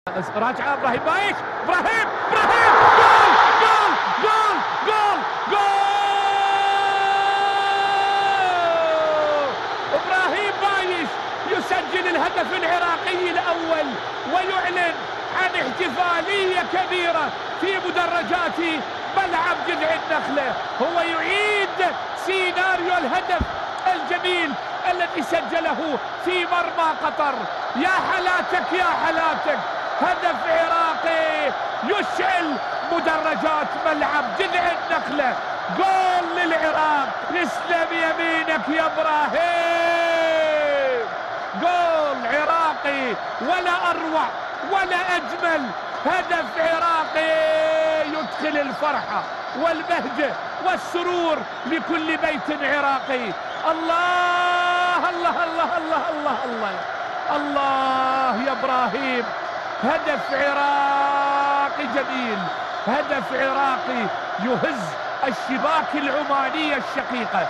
راجع ابراهيم بايش، ابراهيم جول جول جول جول جول. ابراهيم بايش يسجل الهدف العراقي الاول ويعلن عن احتفاليه كبيره في مدرجات ملعب جذع النخله. هو يعيد سيناريو الهدف الجميل الذي سجله في مرمى قطر. يا حلاتك يا حلاتك، هدف عراقي يشعل مدرجات ملعب جذع النخله. جول للعراق، يسلم يمينك يا ابراهيم. جول عراقي، ولا اروع ولا اجمل هدف عراقي يدخل الفرحه والبهجه والسرور لكل بيت عراقي. الله الله الله الله الله الله الله يا ابراهيم، هدف عراقي جميل، هدف عراقي يهز الشباك العمانية الشقيقة.